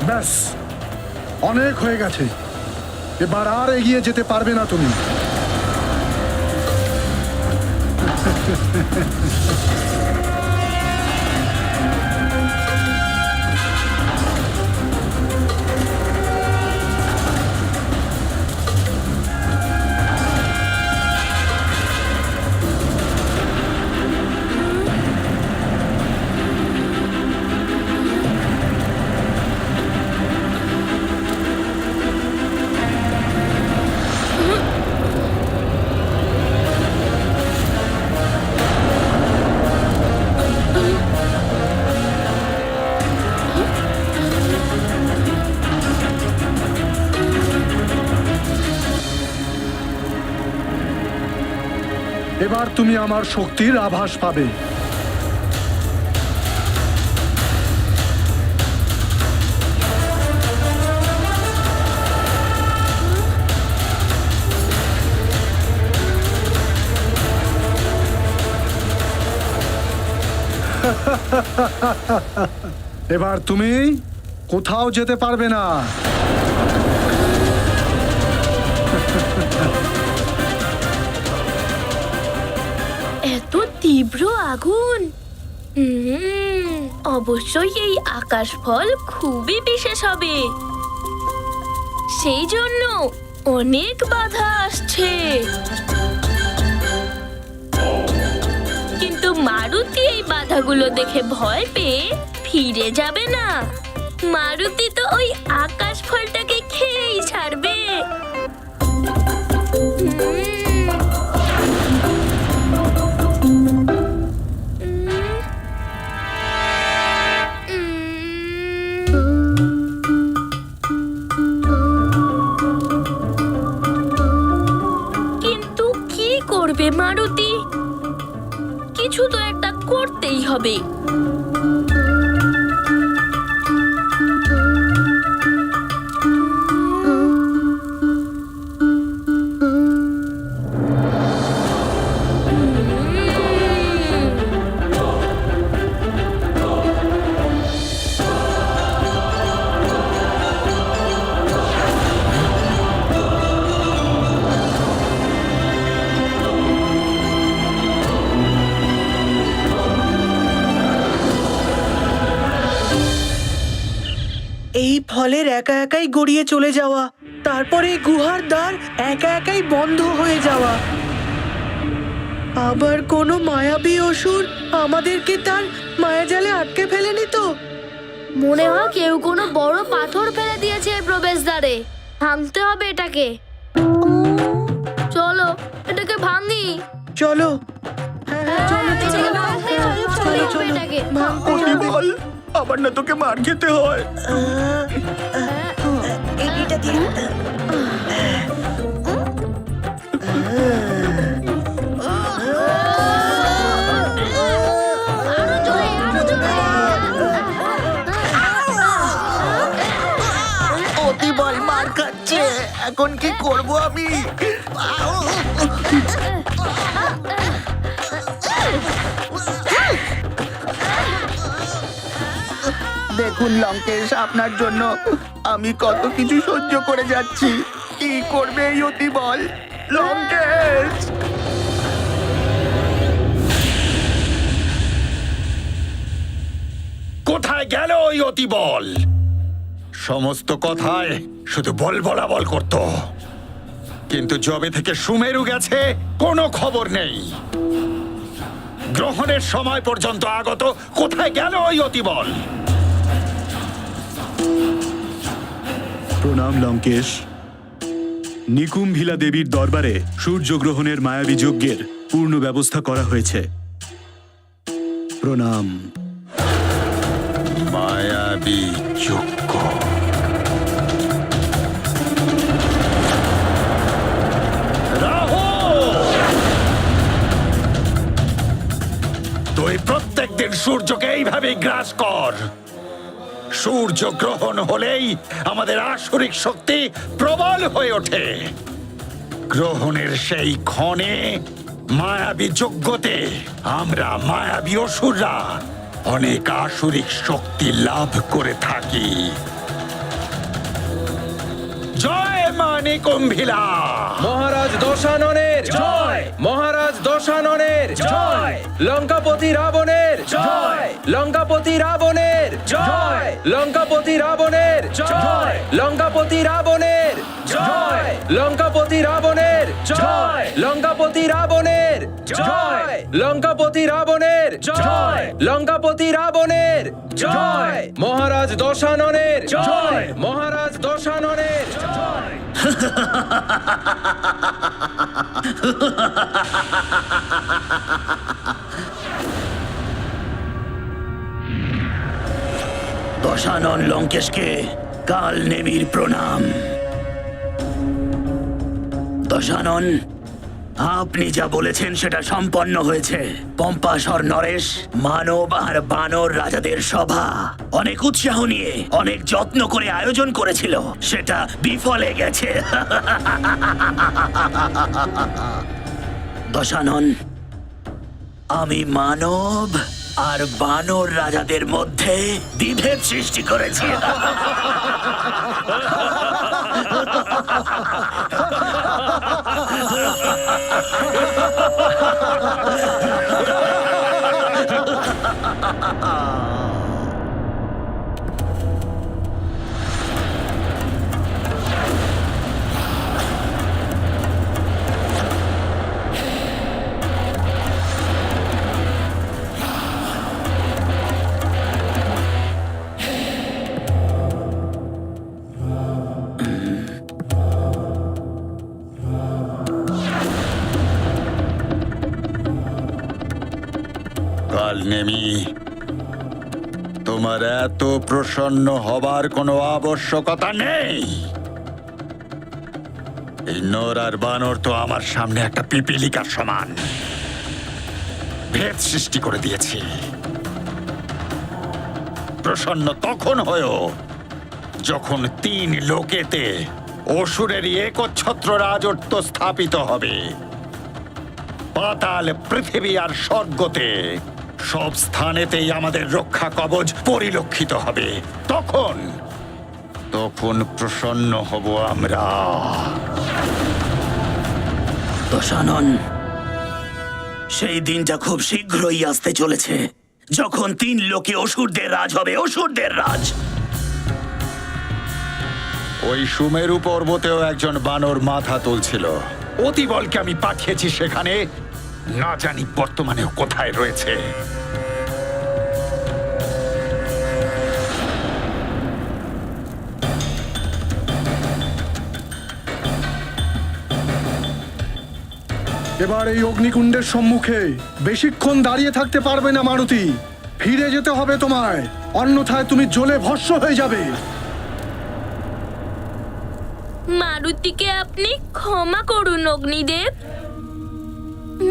ব্যাস, অনেক হয়ে গেছে। এবার আর এগিয়ে যেতে পারবে না তুমি। এবার তুমি আমার শক্তির আভাস পাবে। এবার তুমি কোথাও যেতে পারবে না। এত তীব্র আগুন! অবশ্যই এই আকাশ ফল খুবই বিশেষ হবে। সেই জন্য অনেক বাধা আসছে। কিন্তু মারুতি এই বাধাগুলো দেখে ভয় পেয়ে ফিরে যাবে না। মারুতি তো ওই আকাশ ফলটাকে খেয়েই ছাড়বে। কিন্তু কি করবে মারুতি? কিছু তো একটা করতেই হবে। এই ফলের একা একাই গড়িয়ে চলে যাওয়া, তারপরে গুহার দ্বার একা একাই বন্ধ হয়ে যাওয়া, আবার কোনো মায়াবী অসুর আমাদেরকে তার মায়াজালে আটকে ফেলেনি তো? মনে হয় কেউ কোনো বড় পাথর ফেলে দিয়েছে এই প্রবেশদ্বারে। ভাঙতে হবে এটাকে। চলো এটাকে ভাঙি। চলো। হ্যাঁ, চলো এটাকে চলো ভাঙতে হবে, চলো চলো এটাকে। ভাঙতে হবে। বল, আবার না তোকে মার খেতে হয়। এটা দিয়ে আরো জোরে, আরো জোরে। অতি বল মার খাচ্ছে, এখন কি করব আমি? দেখুন লঙ্কেশ, আপনার জন্য আমি কত কিছু সহ্য করে যাচ্ছি। কি করবে এই অতি বল? লঙ্কেশ! কোথায় গেল ওই অতি বল? সমস্ত কথায় শুধু বল বলা বল করত, কিন্তু যবে থেকে সুমেরু গেছে কোনো খবর নেই। গ্রহণের সময় পর্যন্ত আগত, কোথায় গেল ওই অতি বল? প্রণাম লঙ্কেশ। নিকুম্ভিলা দেবীর দরবারে সূর্যগ্রহণের মায়াবী যজ্ঞের পূর্ণ ব্যবস্থা করা হয়েছে। প্রণাম। মায়াবী যজ্ঞ? সূর্যকে এইভাবে গ্রাস কর। সূর্য গ্রহণ হলেই আমাদের আসরিক শক্তি প্রবল হয়ে ওঠে। গ্রহণের সেই ক্ষণে মায়াবী যজ্ঞতে আমরা মায়াবী অসুররা অনেক আসরিক শক্তি লাভ করে থাকি। জয় মানে কুম্ভিলা। মহারাজ দশাননের জয়, মহারাজ দশাননের জয়, লঙ্কাপতি রাবণের জয়, লঙ্কাপতি রাবণের জয়, লঙ্কাপতি রাবণের জয়, লঙ্কাপতি রাবণের জয়, লঙ্কাপতি রাবণের জয়, লঙ্কাপতি রাবণের জয়, লঙ্কাপতি রাবণের জয়, লঙ্কাপতি রাবণের জয়, মহারাজ দশাননের জয়, মহারাজ দশাননের জয়। দশানন লঙ্কেশকে কাল নেমির প্রণাম। দশানন, আপনি যা বলেছেন সেটা সম্পন্ন হয়েছে। পম্পাসর নরেশ, মানব আর বানর রাজাদের সভা অনেক উৎসাহ নিয়ে অনেক যত্ন করে আয়োজন করেছিল, সেটা বিফলে গেছে। দশানন, আমি মানব আর বানর রাজাদের মধ্যে বিভেদ সৃষ্টি করেছি। কাল নেমি, তোমার এত প্রসন্ন হবার কোনো আবশ্যকতা নেই। এই নর আর বানর তো আমার সামনে একটা পিপিলিকার সমান। ভেদ সৃষ্টি করে দিয়েছি। প্রসন্ন তখন হয়েও যখন 3 লোকেতে অসুরেরই একচ্ছত্র রাজত্ব স্থাপিত হবে। পাতাল, পৃথিবী আর স্বর্গতে সব স্থানেতেই আমাদের রক্ষা কবচ পরিলক্ষিত হবে। তখন প্রসন্ন হব আমরা। দশানন, সেই দিনটা খুব শীঘ্রই আসতে চলেছে যখন 3 লোকে অসুরদের রাজ হবে, অসুরদের রাজ। ওই সুমেরু পর্বতেও একজন বানর মাথা তুলছিল। অতিবলকে আমি পাঠিয়েছি সেখানে, না জানি বর্তমানেও কোথায় রয়েছে। এবার এই অগ্নিকুণ্ডের সম্মুখে বেশিক্ষণ দাঁড়িয়ে থাকতে পারবে না মারুতি। ফিরে যেতে হবে তোমায়, অন্যথায় তুমি জ্বলে ভস্ম হয়ে যাবে। মারুতিকে আপনি ক্ষমা করুন অগ্নিদেব।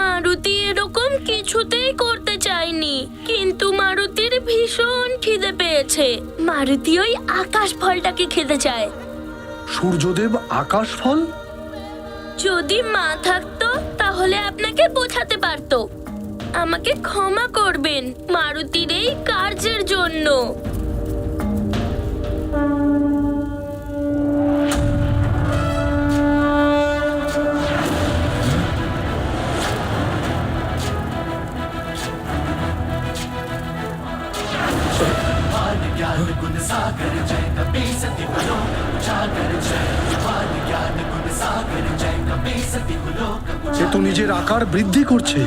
মারুতি এরকম কিছুতেই করতে চায়নি, কিন্তু মারুতির ভীষণ খিদে পেয়েছে। মারুতি ওই আকাশ ফলটাকে খেতে চায়। সূর্যদেব আকাশ ফল? যদি মা থাকতো তাহলে আপনাকে বোঝাতে পারতো। আমাকে ক্ষমা করবেন মারুতির এই কার্যের জন্য। সে তো নিজের আকার বৃদ্ধি করছে।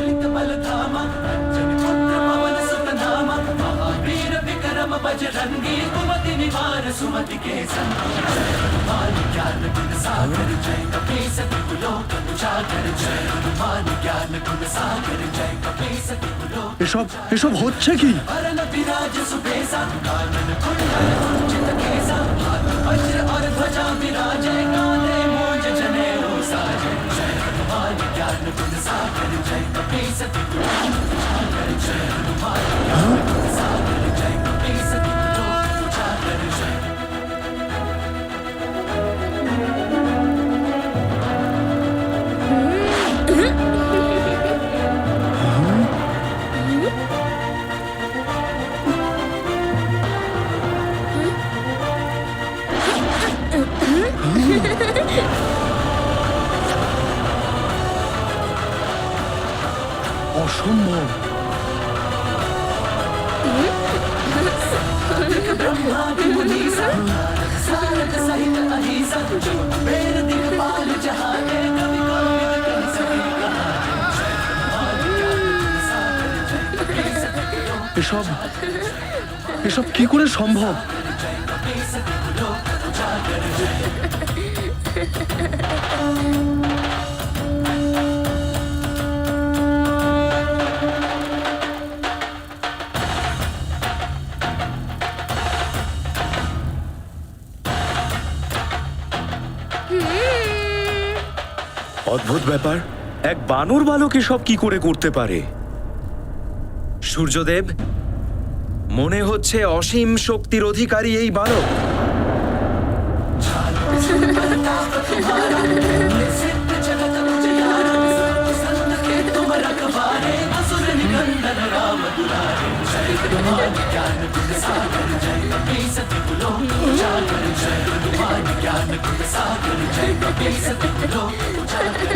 এসব এসব হচ্ছে কি? Huh? অসম্ভব। এসব এসব কি করে সম্ভব? অদ্ভুত ব্যাপার, এক বানর বালক এসব কি করে করতে পারে? সূর্যদেব, মনে হচ্ছে অসীম শক্তির অধিকারী এই বালক।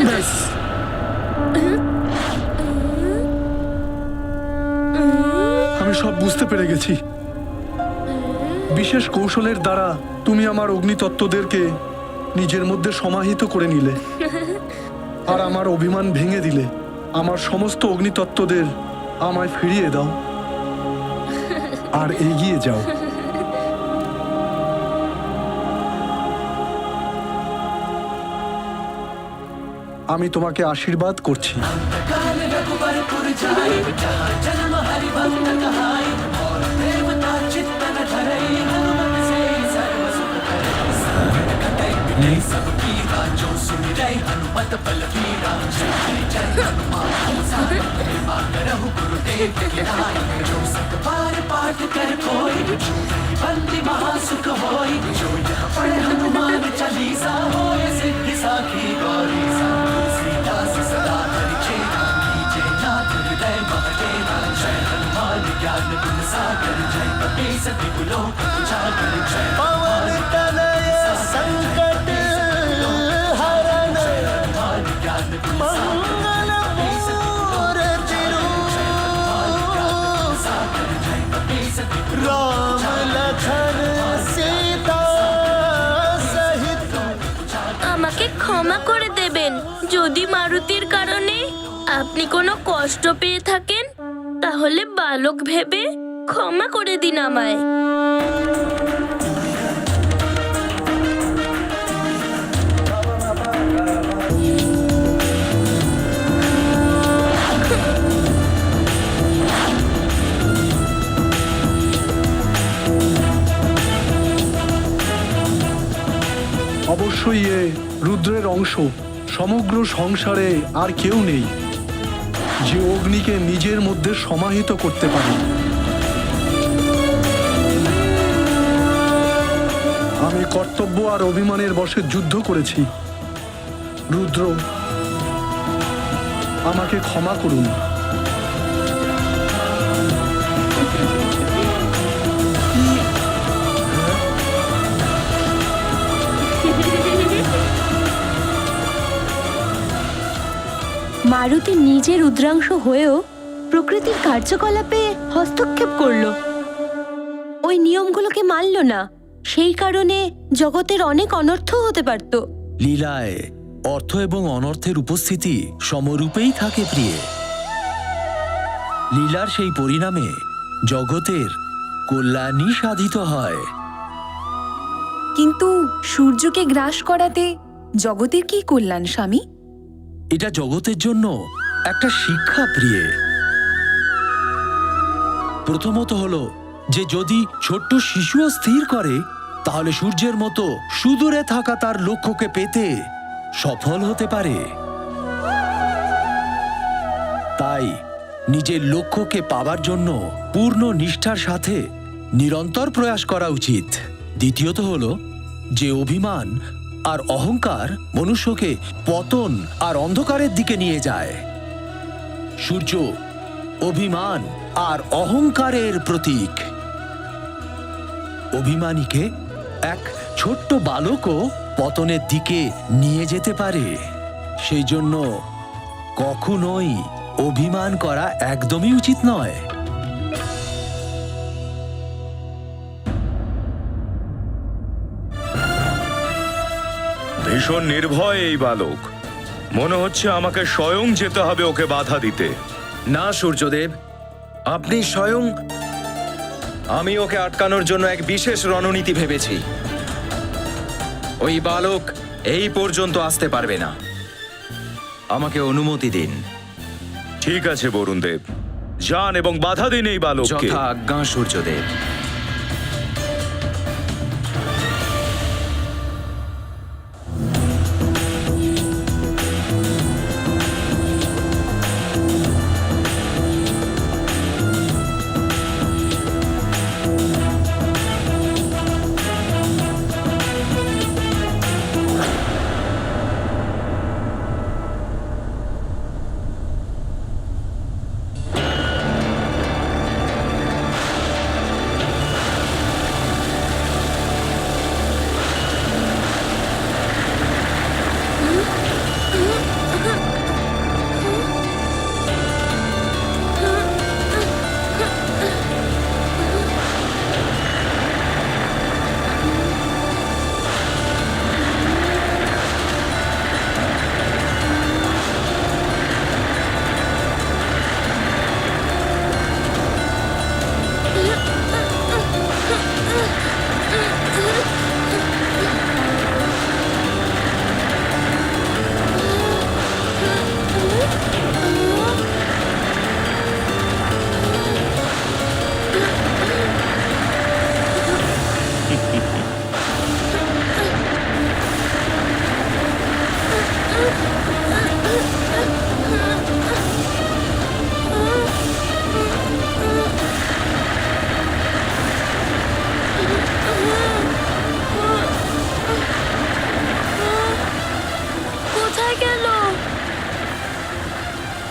ব্যাস, আমি সব বুঝতে পেরে গেছি। বিশেষ কৌশলের দ্বারা তুমি আমার অগ্নিতত্ত্বদেরকে নিজের মধ্যে সমাহিত করে নিলে আর আমার অভিমান ভেঙে দিলে। আমার সমস্ত অগ্নিতত্ত্বদের আমায় ফিরিয়ে দাও আর এগিয়ে যাও। আমি তোমাকে আশীর্বাদ করছি। আমাকে ক্ষমা করে দেবেন। যদি মারুতির কারণে আপনি কোনো কষ্ট পেয়ে থাকেন তাহলে বালক ভেবে ক্ষমা করে দিন আমায়। অবশ্যই এ রুদ্রের অংশ। সমগ্র সংসারে আর কেউ নেই যে অগ্নিকে নিজের মধ্যে সমাহিত করতে পারে। আমি কর্তব্য আর অভিমানের বশে যুদ্ধ করেছি। রুদ্র, আমাকে ক্ষমা করুন। মারুতি নিজে রুদ্রাংশ হয়েও প্রকৃতির কার্যকলাপে হস্তক্ষেপ করলো, ওই নিয়মগুলোকে মানল না। সেই কারণে জগতের অনেক অনর্থ হতে পারত। লীলায় অর্থ এবং অনর্থের উপস্থিতি সমরূপেই থাকে প্রিয়ে। লীলার সেই পরিণামে জগতের কল্যাণই সাধিত হয়। কিন্তু সূর্যকে গ্রাস করাতে জগতের কি কল্যাণ, স্বামী? এটা জগতের জন্য একটা শিক্ষা প্রিয়ে। প্রথমত হলো যে যদি ছোট্ট শিশুও স্থির করে তাহলে সূর্যের মতো সুদূরে থাকা তার লক্ষ্যকে পেতে সফল হতে পারে। তাই নিজের লক্ষ্যকে পাওয়ার জন্য পূর্ণ নিষ্ঠার সাথে নিরন্তর প্রয়াস করা উচিত। দ্বিতীয়ত হলো যে অভিমান আর অহংকার মনুষ্যকে পতন আর অন্ধকারের দিকে নিয়ে যায়। সূর্য অভিমান আর অহংকারের প্রতীক। অভিমানীকে এক ছোট্ট বালকও পতনের দিকে নিয়ে যেতে পারে। সেই জন্য কখনোই অভিমান করা একদমই উচিত নয়। ভীষণ নির্ভয় এই বালক। মনে হচ্ছে আমাকে স্বয়ং যেতে হবে ওকে বাধা দিতে। না সূর্যদেব, আপনি স্বয়ং। আমি ওকে আটকানোর জন্য এক বিশেষ রণনীতি ভেবেছি। ওই বালক এই পর্যন্ত আসতে পারবে না। আমাকে অনুমতি দিন। ঠিক আছে বরুণ দেব, যান এবং বাধা দিন এই বালককে। যথা আজ্ঞা সূর্যদেব।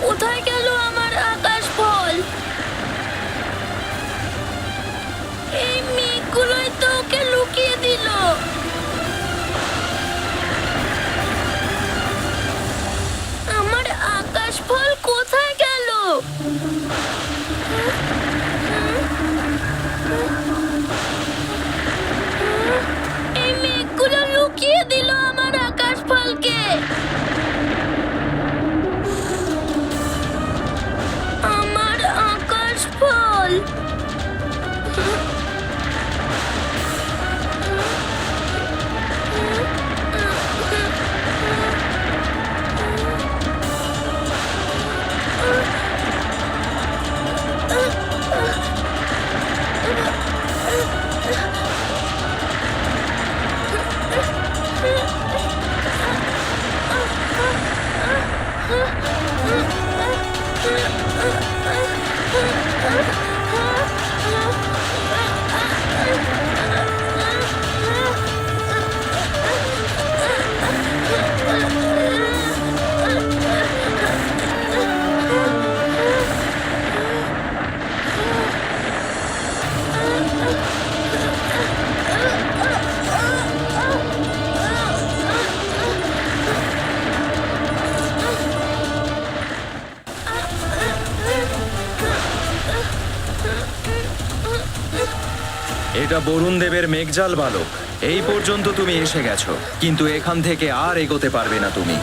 কোথায় গেল আমার আকাশ ফল? এই মেঘগুলোই তো ওকে লুকিয়ে দিল। আমার আকাশ ফল কোথায় গেল? এই মেঘগুলো লুকিয়ে দিল আমার আকাশ ফলকে। আমার আকাশ ফল। এটা বরুণ দেবের মেঘজাল বালক। এই পর্যন্ত তুমি এসে গেছো, কিন্তু এখান থেকে আর এগোতে পারবে না তুমি।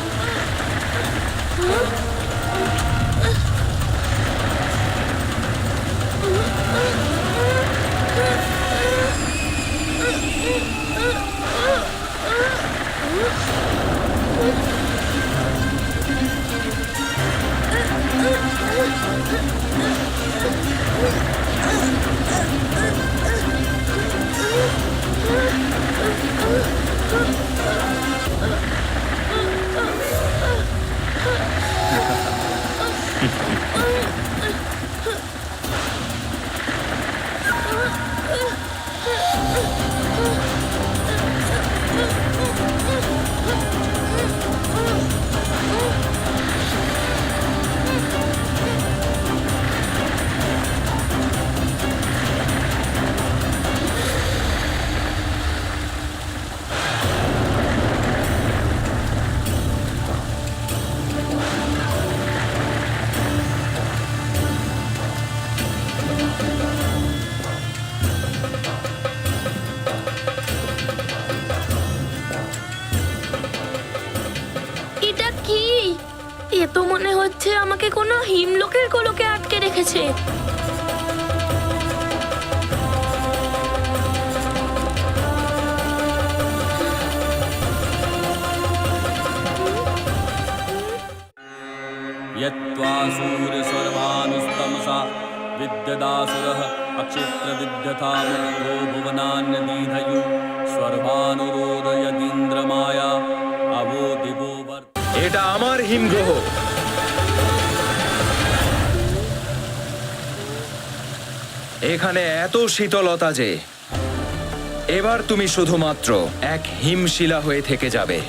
এ তো মনে হচ্ছে আমাকে কোনো হিমলোকের গোলকে আটকে রেখেছে। यत्त्वासूरसर्वानुस्तमसा विद्यदासुरः अक्षिप्रविद्यथा मुग्धो भुवनान्यदीधयु सर्वानुरोधयदीन्द्रमाया अवो दिवो এটা আমার হিমগ্রহ। এখানে এত শীতলতা যে এবার তুমি শুধুমাত্র এক হিমশিলা হয়ে থেকে যাবে।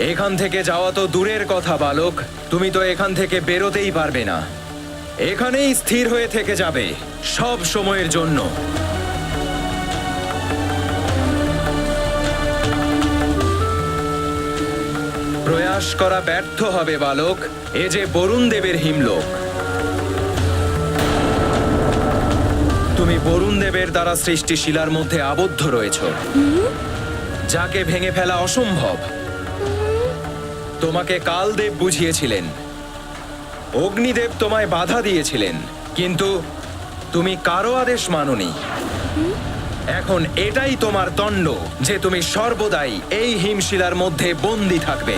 এখান থেকে যাওয়া তো দূরের কথা বালক, তুমি তো এখান থেকে বেরোতেই পারবে না। এখানেই স্থির হয়ে থেকে যাবে সব সময়ের জন্য। প্রয়াস করা ব্যর্থ হবে বালক। এ যে বরুণ দেবের হিমলোক। তুমি বরুণ দেবের দ্বারা সৃষ্টি শিলার মধ্যে আবদ্ধ রয়েছ, যাকে ভেঙে ফেলা অসম্ভব। তোমাকে কালদেব বুঝিয়েছিলেন, অগ্নিদেব তোমায় বাধা দিয়েছিলেন, কিন্তু তুমি কারো আদেশ মানোনি। এখন এটাই তোমার দণ্ড যে তুমি সর্বদাই এই হিমশিলার মধ্যে বন্দী থাকবে।